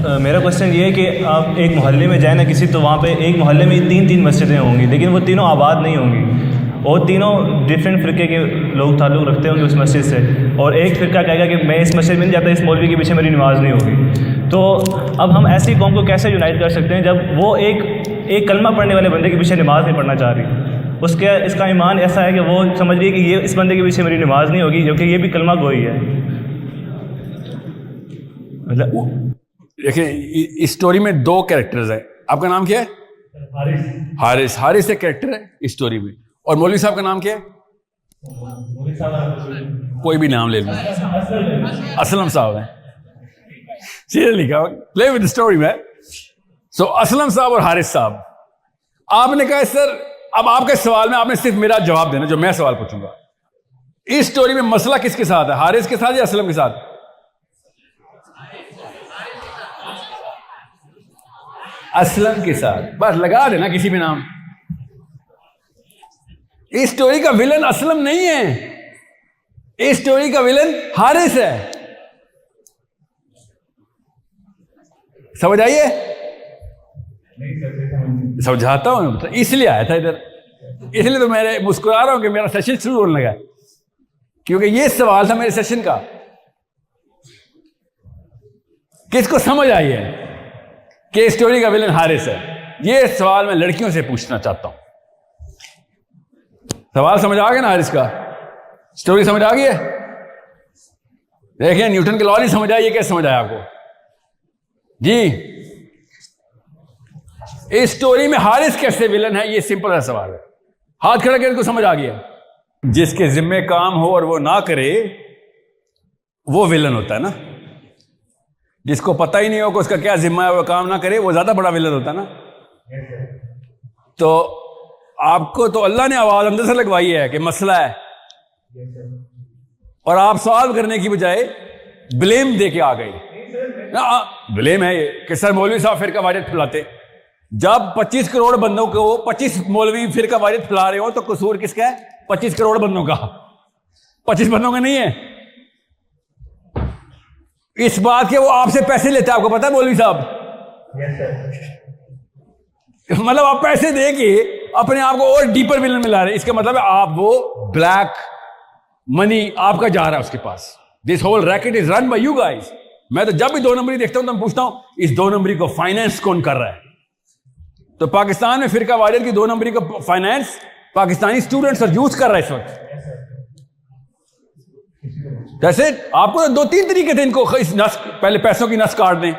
मेरा क्वेश्चन ये है कि आप एक मोहल्ले में जाए ना किसी, तो वहाँ पे एक मोहल्ले में तीन मस्जिदें होंगी, लेकिन वो तीनों आबाद नहीं होंगी और तीनों डिफरेंट फ़िरके के लोग ताल्लुक़ रखते होंगे उस मस्जिद से। और एक फ़िरका कहेगा कि मैं इस मस्जिद में नहीं जाता, इस मौलवी के पीछे मेरी नमाज़ नहीं होगी। तो अब हम ऐसी कौम को कैसे यूनाइट कर सकते हैं जब वो एक कलमा पढ़ने वाले बंदे के पीछे नमाज़ नहीं पढ़ना चाह रही? उसके इसका ईमान ऐसा है कि वो समझ रही है कि ये इस बंदे के पीछे मेरी नमाज़ नहीं होगी, क्योंकि ये भी कलमा गोई है। मतलब देखिए, इस स्टोरी में दो कैरेक्टर्स हैं। आपका नाम क्या है? हारिस। हारिस एक कैरेक्टर है इस स्टोरी में। और मौलवी साहब का नाम क्या है? कोई भी नाम ले लो, असलम साहब है। सीरियसली कहा, प्ले विद द स्टोरी में। सो असलम साहब और हारिस साहब, आपने कहा सर अब आपके सवाल में आपने सिर्फ मेरा जवाब देना जो मैं सवाल पूछूंगा। इस स्टोरी में मसला किसके साथ है, हारिस के साथ या असलम के साथ? असलम के साथ। बस लगा देना किसी भी नाम। इस स्टोरी का विलन असलम नहीं है, इस स्टोरी का विलन हारिस है। समझ आइए? समझाता हूं, इसलिए आया था इधर, इसलिए तो मैं मुस्कुरा रहा हूं कि मेरा सेशन शुरू होने लगा, क्योंकि ये सवाल था मेरे सेशन का। किसको समझ आई है कि स्टोरी का विलन हारिस है? ये सवाल मैं लड़कियों से पूछना चाहता हूं। सवाल समझ आ गया ना हारिस का? स्टोरी समझ आ गई है? देखिए, न्यूटन के लॉ नहीं समझ आई, ये कैसे समझ आया आपको जी? इस स्टोरी में हारिस कैसे विलन है, ये सिंपल सा सवाल है। हाथ खड़ा करके समझ आ गया? जिसके जिम्मे काम हो और वो ना करे, वो विलन होता है ना। जिसको पता ही नहीं हो कि उसका क्या जिम्मा है, वो काम ना करे, वो ज्यादा बड़ा विलन होता है ना। तो आपको तो अल्लाह ने आवाज अंदर से लगवाई है कि मसला है, और आप सॉल्व करने की बजाय ब्लेम दे के आ गए। ब्लेम है ये कि सर मौलवी साहब फिरका वारियत फैलाते। जब 25 करोड़ बंदों को 25 मौलवी फिरका वारियत फैला रहे हो, तो कसूर किसका है? 25 करोड़ बंदों का, 25 बंदों का नहीं है। इस बात के वो आपसे पैसे लेते हैं, आपको पता है मौलवी साहब? मतलब आप पैसे दे के अपने आप को और डीपर विलन में ला रहे हैं। इसका मतलब है आप वो ब्लैक मनी आपका जा रहा है उसके पास। This whole racket is run by you guys. मैं तो जब भी 2 नंबरी देखता हूं तो मैं पूछता हूं इस 2 नंबरी को फाइनेंस कौन कर रहा है? तो पाकिस्तान में फिरका वारियत की 2 नंबरी को फाइनेंस पाकिस्तानी स्टूडेंट्स और यूथ कर रहा है इस वक्त। जैसे आपको 2-3 तरीके थे इनको इस नस, पहले पैसों की नस काट दें,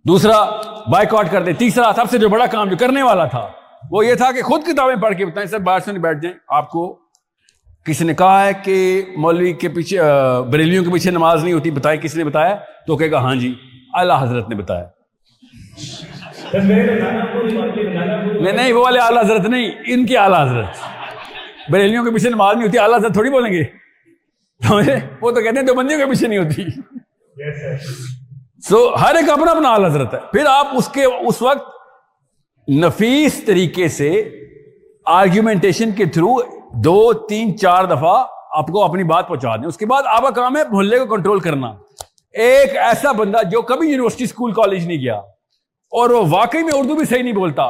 दूसरा बायकॉट कर दें, तीसरा सबसे जो बड़ा काम जो करने वाला था वो ये था कि खुद किताबें पढ़ के बताएं। सर बाहर से नहीं बैठ जाएं। आपको किसी ने कहा है कि मौलवी के पीछे बरेलियों के पीछे नमाज नहीं होती, बताएं किसने बताया? तो कहेगा हाँ जी आला हजरत ने बताया। नहीं, वो वाले आला हजरत नहीं, इनके आला हजरत। बरेलियों के पीछे नमाज नहीं होती, आला हजरत थोड़ी बोलेंगे। वो तो कहते हैं देवबंदियों के पीछे नहीं होती। सो हर एक अपना अपना आला हजरत है। फिर आप उसके उस वक्त नफीस तरीके से आर्ग्यूमेंटेशन के थ्रू 2, 3, 4 दफा आपको अपनी बात पहुंचा दें। उसके बाद आपका काम है मोहल्ले को कंट्रोल करना। एक ऐसा बंदा जो कभी यूनिवर्सिटी स्कूल कॉलेज नहीं गया और वो वाकई में उर्दू भी सही नहीं बोलता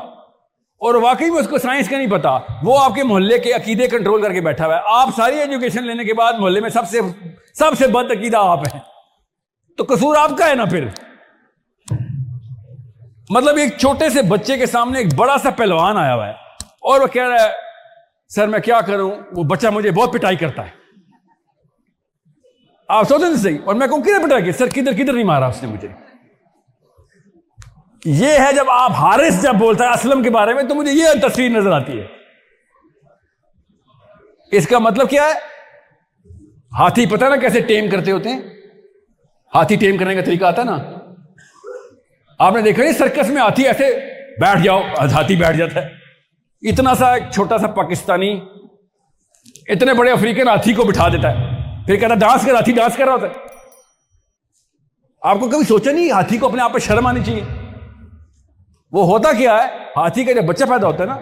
और वाकई में उसको साइंस का नहीं पता, वो आपके मोहल्ले के अकीदे कंट्रोल करके बैठा हुआ है। आप सारी एजुकेशन लेने के बाद मोहल्ले में सबसे बद अकीदा आप हैं, तो कसूर आपका है ना फिर। मतलब एक छोटे से बच्चे के सामने एक बड़ा सा पहलवान आया हुआ है और वो कह रहा है सर मैं क्या करूं, वो बच्चा मुझे बहुत पिटाई करता है। आप सोचें तो सही। और मैं कहूं किधर पिटाई की? सर किधर नहीं मारा उसने मुझे। ये है जब आप हारिस जब बोलता है असलम के बारे में, तो मुझे ये तस्वीर नजर आती है। इसका मतलब क्या है? हाथी पता है ना कैसे टेम करते होते हैं? हाथी टेम करने का तरीका आता है ना। आपने देखा है सर्कस में हाथी ऐसे बैठ जाओ, हाथी बैठ जाता है। इतना सा एक छोटा सा पाकिस्तानी इतने बड़े अफ्रीकन हाथी को बिठा देता है, फिर कहता डांस कर। हाथी डांस कर रहा होता है। आपको कभी सोचा नहीं हाथी को अपने आप पर शर्म आनी चाहिए? वो होता क्या है, हाथी का जब बच्चा पैदा होता है ना,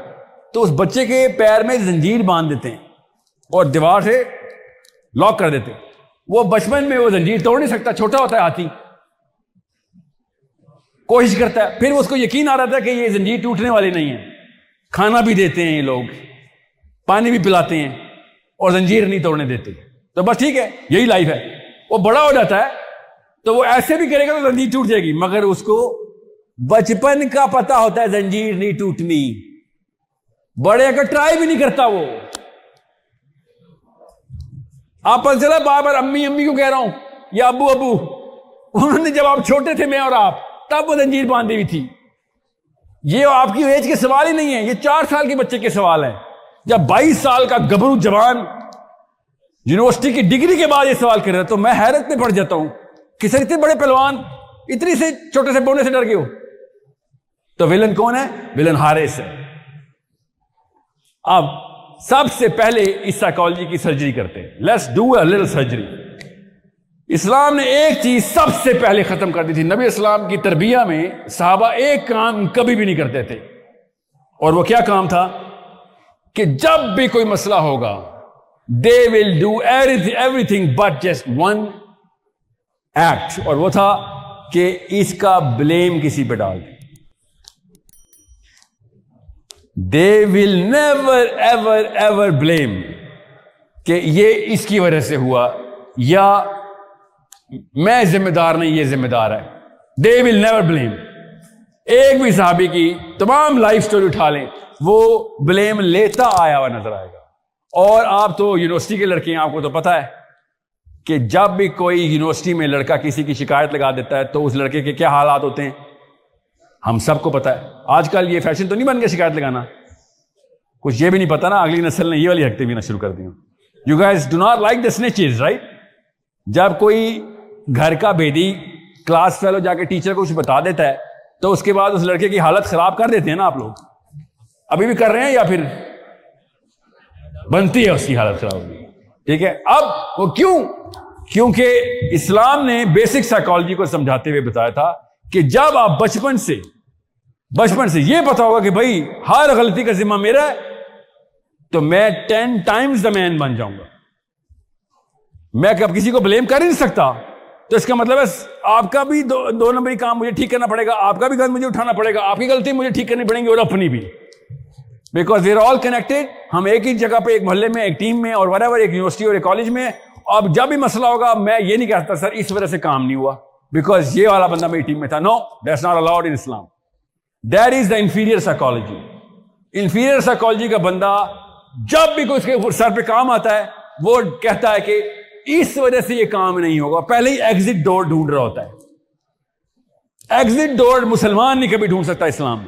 तो उस बच्चे के पैर में जंजीर बांध देते हैं और दीवार से लॉक कर देते हैं। वो बचपन में वो जंजीर तोड़ नहीं सकता, छोटा होता है हाथी। कोशिश करता है, फिर उसको यकीन आ रहा था कि ये जंजीर टूटने वाली नहीं है, खाना भी देते हैं ये लोग, पानी भी पिलाते हैं और जंजीर नहीं तोड़ने देते, तो बस ठीक है, यही लाइफ है। वो बड़ा हो जाता है तो वो ऐसे भी करेगा तो जंजीर टूट जाएगी, मगर उसको बचपन का पता होता है जंजीर नहीं टूटनी, बड़े अगर ट्राई भी नहीं करता वो। आप पता चला बार बार अम्मी अम्मी क्यों कह रहा हूं या अब्बू अब्बू, उन्होंने जब आप छोटे थे मैं और आप, तब वो जंजीर बांधी हुई थी। ये आपकी एज के सवाल ही नहीं है, ये 4 साल के बच्चे के सवाल है। जब 22 साल का गबरू जवान यूनिवर्सिटी की डिग्री के बाद ये सवाल कर रहा है तो मैं हैरत में पड़ जाता हूं कि सर इतने बड़े पहलवान इतनी से छोटे से बोने से डर गए हो। तो विलन कौन है? विलन हारिस है। अब सबसे पहले इस साइकोलॉजी की सर्जरी करते हैं। Let's do a little surgery. Islam ने एक चीज सबसे पहले खत्म कर दी थी। नबी इस्लाम की तरबिया में साहबा एक काम कभी भी नहीं करते थे, और वो क्या काम था कि जब भी कोई मसला होगा they will do everything but just one act, और वो था कि इसका ब्लेम किसी पे डाल दें। They will never ever ever blame कि ये इसकी वजह से हुआ या मैं जिम्मेदार नहीं ये जिम्मेदार है। They will never blame. एक भी साहबी की तमाम लाइफ स्टोरी उठा लें, वो ब्लेम लेता आया हुआ नजर आएगा। और आप तो यूनिवर्सिटी के लड़के हैं, आपको तो पता है कि जब भी कोई यूनिवर्सिटी में लड़का किसी की शिकायत लगा देता है तो उस लड़के के क्या हालात होते हैं हम सबको पता है। आजकल ये फैशन तो नहीं बन गया शिकायत लगाना, कुछ ये भी नहीं पता ना अगली नस्ल ने ये वाली हरकतें भी ना शुरू कर दी। You guys do not like the snatches, right? जब कोई घर का भेदी क्लास फेलो जाके टीचर को कुछ बता देता है तो उसके बाद उस लड़के की हालत खराब कर देते हैं ना आप लोग। अभी भी कर रहे हैं या फिर बनती है उसकी हालत खराब होगी? ठीक है। अब वो क्यों? क्योंकि इस्लाम ने बेसिक साइकोलॉजी को समझाते हुए बताया था कि जब आप बचपन से ये पता होगा कि भाई हर गलती का जिम्मा मेरा है, तो मैं 10 टाइम्स द मैन बन जाऊंगा। मैं कब किसी को ब्लेम कर ही नहीं सकता, तो इसका मतलब है आपका भी दो नंबरी काम मुझे ठीक करना पड़ेगा, आपका भी गलती मुझे उठाना पड़ेगा, आपकी गलती मुझे ठीक करनी पड़ेगी और अपनी भी, because we are all connected. हम एक ही जगह पे, एक मोहल्ले में, एक टीम में और वरेवर, एक यूनिवर्सिटी और एक कॉलेज में। अब जब भी मसला होगा मैं ये नहीं कहता सर इस वजह से काम नहीं हुआ बिकॉज ये वाला बंदा मेरी टीम में था। No, that's not allowed in Islam. That is the inferior psychology. Inferior psychology का बंदा जब भी कोई उसके सर पे काम आता है वो कहता है कि इस वजह से ये काम नहीं होगा, पहले ही एग्जिट डोर ढूंढ रहा होता है। एग्जिट डोर मुसलमान नहीं कभी ढूंढ सकता इस्लाम में।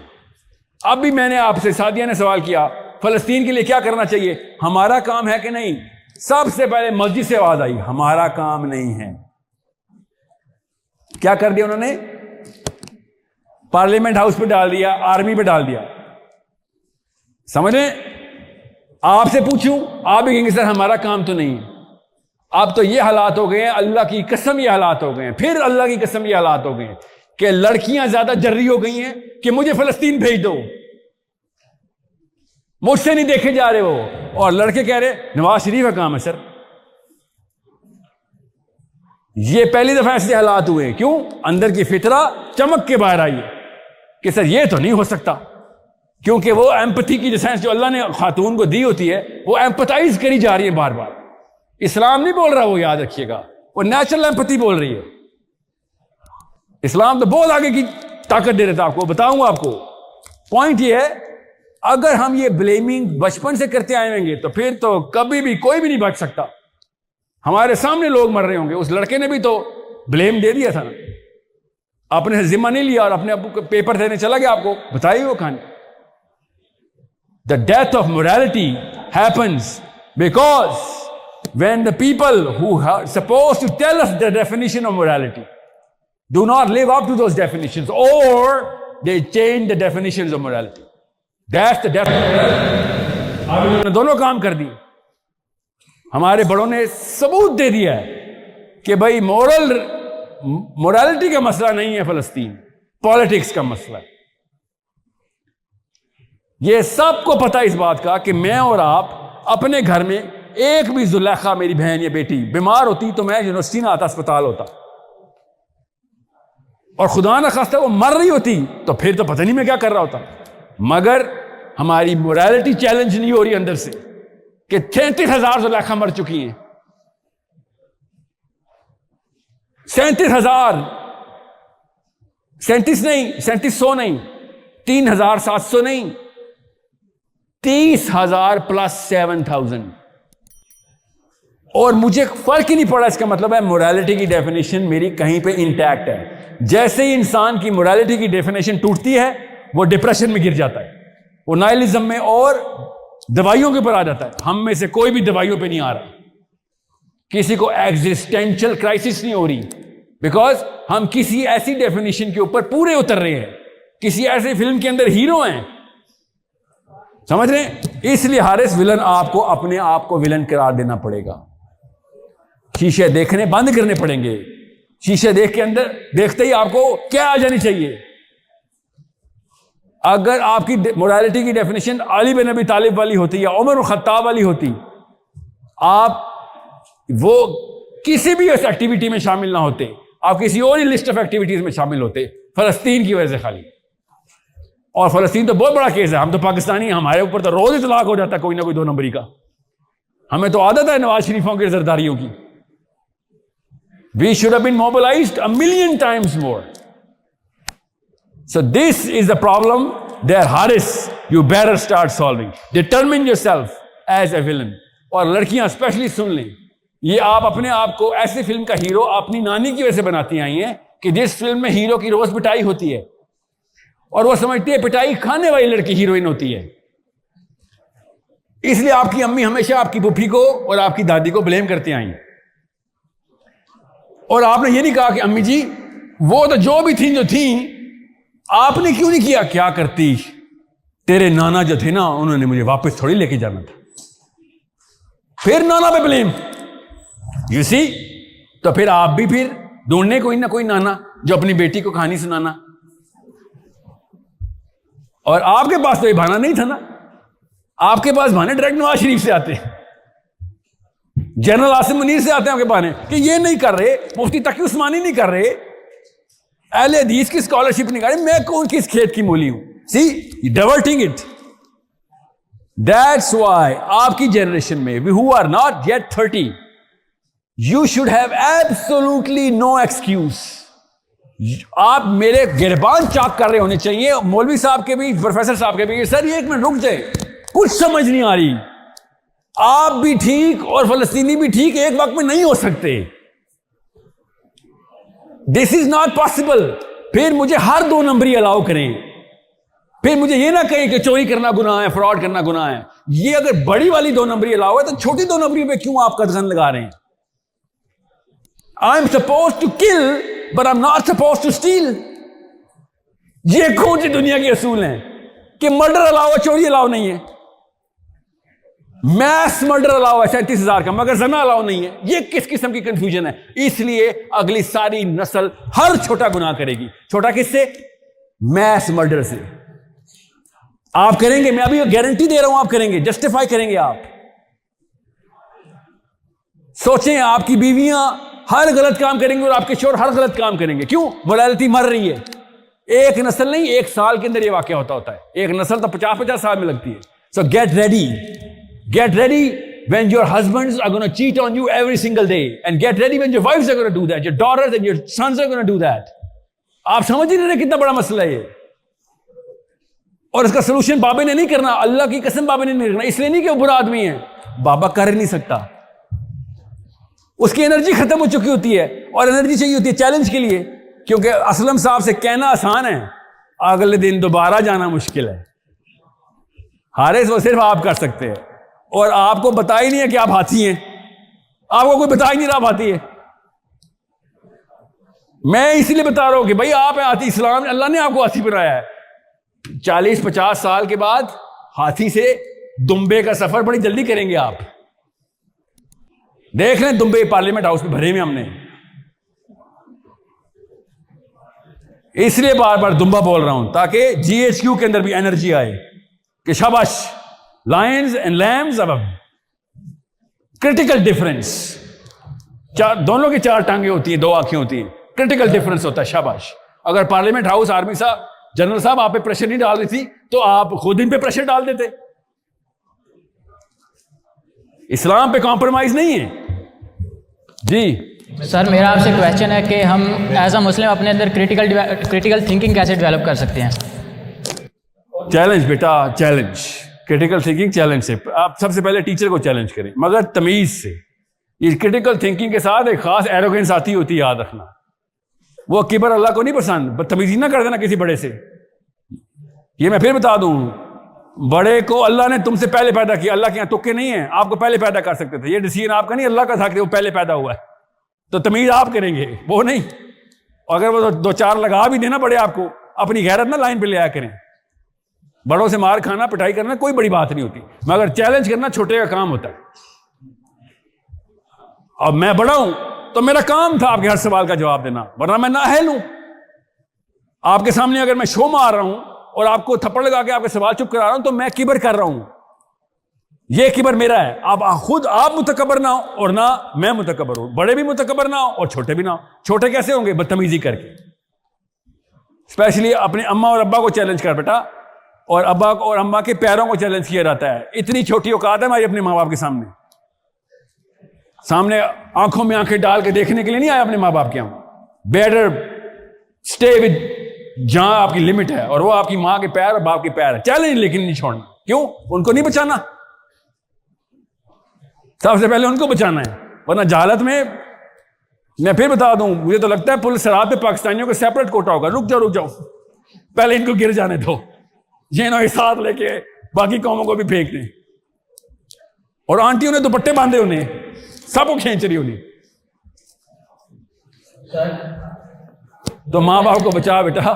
अब भी मैंने आपसे, सादिया ने सवाल किया फलस्तीन के लिए क्या करना चाहिए, हमारा काम है कि नहीं? सबसे पहले मस्जिद से आवाज आई हमारा काम नहीं है। क्या कर दिया उन्होंने? पार्लियामेंट हाउस पे डाल दिया, आर्मी पे डाल दिया। समझ रहे? आपसे पूछूं आप भी कहेंगे सर हमारा काम तो नहीं है। अब तो ये हालात हो गए हैं, अल्लाह की कसम ये हालात हो गए हैं, फिर अल्लाह की कसम ये हालात हो गए हैं कि लड़कियां ज्यादा जर्री हो गई हैं कि मुझे फलस्तीन भेज दो, मुझसे नहीं देखे जा रहे हो, और लड़के कह रहे नवाज शरीफ का काम है सर। ये पहली दफा ऐसे हालात हुए। क्यों? अंदर की फितरा चमक के बाहर आई है कि सर ये तो नहीं हो सकता, क्योंकि वो एम्पैथी की सेंस जो अल्लाह ने खातून को दी होती है वो एम्पैथाइज करी जा रही है बार बार। इस्लाम नहीं बोल रहा, वो याद रखिएगा, वो नेचुरल एम्पैथी बोल रही है। इस्लाम तो बहुत आगे की ताकत दे रहा था आपको, बताऊंगा आपको। पॉइंट ये है अगर हम ये ब्लेमिंग बचपन से करते आएंगे तो फिर तो कभी भी कोई भी नहीं बच सकता। हमारे सामने लोग मर रहे होंगे, उस लड़के ने भी तो ब्लेम दे दिया था ना, अपने से जिम्मा नहीं लिया और अपने अब्बू को पेपर देने चला गया। आपको बताइए वो कहानी। The death of morality happens because when the people who are supposed to tell us the definition of morality do not live up to those definitions, or they change the definitions of morality. That's the death of morality. अब इन्होंने दोनों काम कर दिए। हमारे बड़ों ने सबूत दे दिया है कि भाई मोरालिटी का मसला नहीं है फलस्तीन, पॉलिटिक्स का मसला है। ये सबको पता है इस बात का कि मैं और आप अपने घर में एक भी जुलेखा मेरी बहन या बेटी बीमार होती तो मैं यूनिवर्सिटी ना आता, अस्पताल होता। और खुदा न खास्ता वो मर रही होती तो फिर तो पता नहीं मैं क्या कर रहा होता। मगर हमारी मोरालिटी चैलेंज नहीं हो रही अंदर से कि 33,000 जुलेखा मर चुकी हैं, 37,000, 37 नहीं, 3700 नहीं, 3,700 नहीं, 30,000 प्लस 7,000। और मुझे फर्क ही नहीं पड़ा। इसका मतलब है मोरालिटी की डेफिनेशन मेरी कहीं पे इंटैक्ट है। जैसे ही इंसान की मोरालिटी की डेफिनेशन टूटती है वो डिप्रेशन में गिर जाता है, वो नाइलिज्म में और दवाइयों के ऊपर आ जाता है। हम में से कोई भी दवाइयों पे नहीं आ रहा, किसी को एग्जिस्टेंशियल क्राइसिस नहीं हो रही, बिकॉज हम किसी ऐसी डेफिनेशन के ऊपर पूरे उतर रहे हैं, किसी ऐसे फिल्म के अंदर हीरो हैं, समझ रहे हैं? इसलिए हारिस विलन आपको अपने आप को विलन करार देना पड़ेगा। शीशे देखने बंद करने पड़ेंगे। शीशे देख के अंदर देखते ही आपको क्या आ जानी चाहिए? अगर आपकी मोरालिटी की डेफिनेशन अली बिन अबी तालिब वाली होती या उमर खत्ताब वाली होती, आप वो किसी भी उस एक्टिविटी में शामिल ना होते, आप किसी और ही लिस्ट ऑफ एक्टिविटीज में शामिल होते, फलस्तीन की वजह से खाली। और फलस्तीन तो बहुत बड़ा केस है, हम तो पाकिस्तानी हैं, हमारे ऊपर तो रोज इतलाक हो जाता है कोई ना कोई 2 नंबरी का। हमें तो आदत है नवाज शरीफों के जरदारियों की। We should have been mobilized 1,000,000 times more. So this is the problem that Haris, you better start solving. Determine yourself as a villain. और लड़कियां स्पेशली सुन लें, ये आप अपने आप को ऐसी फिल्म का हीरो अपनी नानी की वजह से बनाती आई हैं कि जिस फिल्म में हीरो की रोज पिटाई होती है और वो समझती है पिटाई खाने वाली लड़की हीरोइन होती है। इसलिए आपकी अम्मी हमेशा आपकी पुप्पी को और आपकी दादी को ब्लेम करती आई। और आपने ये नहीं कहा कि अम्मी जी वो तो जो भी थी जो थी, आपने क्यों नहीं किया? क्या करती, तेरे नाना जो थे ना उन्होंने मुझे वापस थोड़ी लेके जाना था। फिर नाना पे ब्लेम, यू सी। तो फिर आप भी फिर ढूंढने कोई ना कोई नाना जो अपनी बेटी को कहानी सुनाना। और आपके पास तो ये बहाना नहीं था ना, आपके पास बहाने डायरेक्ट नवाज शरीफ से आते हैं, जनरल आसिम मुनीर से आते हैं आपके बहाने कि ये नहीं कर रहे, मुफ्ती तकी उस्मानी नहीं कर रहे, अहले हदीस की स्कॉलरशिप नहीं कर रहे, मैं कौन किस खेत की मूली हूं? See diverting it. That's why आपकी जनरेशन में we who are not yet 30, you should have absolutely no excuse. आप मेरे गिरबान चाक कर रहे होने चाहिए, मौलवी साहब के भी, प्रोफेसर साहब के भी। सर ये 1 मिनट रुक जाए, कुछ समझ नहीं आ रही। आप भी ठीक और फलस्तीनी भी ठीक एक वक्त में नहीं हो सकते। This is not possible. फिर मुझे हर 2 नंबरी अलाउ करें, फिर मुझे ये ना कहें कि चोरी करना गुनाह है, फ्रॉड करना गुनाह है। ये अगर बड़ी वाली 2 नंबरी अलाउ है तो छोटी 2 नंबरी पे क्यों आप कदगन लगा रहे हैं? I am suppose to kill but I am not suppose to steal. ये कौन सी दुनिया के असूल हैं कि मर्डर अलाउ है, चोरी अलाउ नहीं है? मैस मर्डर अलाउ है 37,000 का, मगर जना अलाउ नहीं है। ये किस किस्म की कंफ्यूजन है? इसलिए अगली सारी नस्ल हर छोटा गुनाह करेगी। छोटा किससे? मैस मर्डर से। आप करेंगे, मैं अभी गारंटी दे रहा हूं, आप करेंगे, जस्टिफाई करेंगे आप। सोचें, आपकी बीवियां हर गलत काम करेंगे और आपके शोहर हर गलत काम करेंगे। क्यों? मोरालिटी मर रही है। एक नस्ल नहीं, 1 साल के अंदर ये वाकया होता है। एक नस्ल तो 50-50 साल में लगती है। सो get ready, get ready when your husbands are going to cheat on you every single day, and get ready when your wives are going to do that, your daughters and your sons are going to do that. आप समझ ही नहीं रहे कितना बड़ा मसला है ये। और इसका सोल्यूशन बाबे ने नहीं करना, अल्लाह की कसम बाबे ने नहीं करना। इसलिए नहीं कि वो बुरा आदमी है, बाबा कर नहीं सकता, उसकी एनर्जी खत्म हो चुकी होती है और एनर्जी चाहिए होती है चैलेंज के लिए। क्योंकि असलम साहब से कहना आसान है, अगले दिन दोबारा जाना मुश्किल है। हारिस वो सिर्फ आप कर सकते हैं, और आपको बता ही नहीं है कि आप हाथी हैं, आपको कोई बता ही नहीं रहा आप हाथी है। मैं इसलिए बता रहा हूं कि भाई आप हाथी, इस्लाम अल्लाह ने आपको हाथी बनाया है। 40-50 साल के बाद हाथी से दुम्बे का सफर बड़ी जल्दी करेंगे आप। देख लें दुम्बे पार्लियामेंट हाउस में भरे में हमने, इसलिए बार बार दुम्बा बोल रहा हूं ताकि जीएचक्यू के अंदर भी एनर्जी आए कि शाबाश, लायंस एंड लैम्स अब क्रिटिकल डिफरेंस। दोनों की 4 टांगे होती है, 2 आंखें होती हैं, क्रिटिकल डिफरेंस होता है, शाबाश। अगर पार्लियामेंट हाउस आर्मी साहब जनरल साहब आप पे प्रेशर नहीं डाल रही थी तो आप खुद इन पे प्रेशर डाल देते। इस्लाम पे कॉम्प्रोमाइज नहीं है जी। सर मेरा आपसे क्वेश्चन है कि हम एज अ मुस्लिम अपने अंदर क्रिटिकल थिंकिंग कैसे डेवलप कर सकते हैं? चैलेंज बेटा, चैलेंज। क्रिटिकल थिंकिंग चैलेंज से आप सबसे पहले टीचर को चैलेंज करें, मगर तमीज से। ये क्रिटिकल थिंकिंग के साथ एक खास एरोगेंस आती होती है, याद रखना। वो किबर अल्लाह को नहीं पसंद, बदतमीजी ना कर देना किसी बड़े से। ये मैं फिर बता दूं, बड़े को अल्लाह ने तुमसे पहले पैदा किया, अल्लाह के यहाँ तुक्के नहीं है, आपको पहले पैदा कर सकते थे। ये डिसीजन आपका नहीं, अल्लाह का था कि वो पहले पैदा हुआ है, तो तमीज आप करेंगे, वो नहीं। अगर वो दो चार लगा भी देना बड़े आपको, अपनी गैरत ना लाइन पे ले आया करें। बड़ों से मार खाना, पिटाई करना कोई बड़ी बात नहीं होती, मगर चैलेंज करना छोटे का काम होता है। अब मैं बड़ा हूं तो मेरा काम था आपके हर सवाल का जवाब देना, वरना मैं नाअहल हूं। आपके सामने अगर मैं शो मार रहा हूं और आपको थप्पड़ लगा के आपके सवाल चुप करा रहा हूं तो मैं किबर कर रहा हूं। यह किबर मेरा है। आप मुतकबर ना हो और ना मैं मुतकबर हूं। बड़े भी मुतकबर ना हो और छोटे भी ना हो। छोटे कैसे होंगे? बदतमीजी करके। स्पेशली अपने अम्मा और अब्बा को चैलेंज कर बेटा, और अब्बा और अम्मा के पैरों को चैलेंज किया जाता है। इतनी छोटी औकात है हमारी अपने माँ बाप के सामने आंखों में आंखें डाल के देखने के लिए नहीं आया अपने माँ बाप के यहाँ। बेटर स्टे विद जहां आपकी लिमिट है, और वो आपकी माँ के पैर और बाप के पैर है। चैलेंज लेकिन नहीं छोड़ना। क्यों? उनको नहीं बचाना, सबसे पहले उनको बचाना है, वरना जहालत में। मैं फिर बता दूं, मुझे तो लगता है पुलिस सराहत पे पाकिस्तानियों का सेपरेट कोटा होगा। रुक जाओ, पहले इनको गिर जाने दो, ये ना साथ लेके बाकी कौमों को भी फेंक दें। और आंटियों ने दुपट्टे बांधे, उन्हें सबको खींच रही उन्हें। तो माँ बाप को बचा बेटा।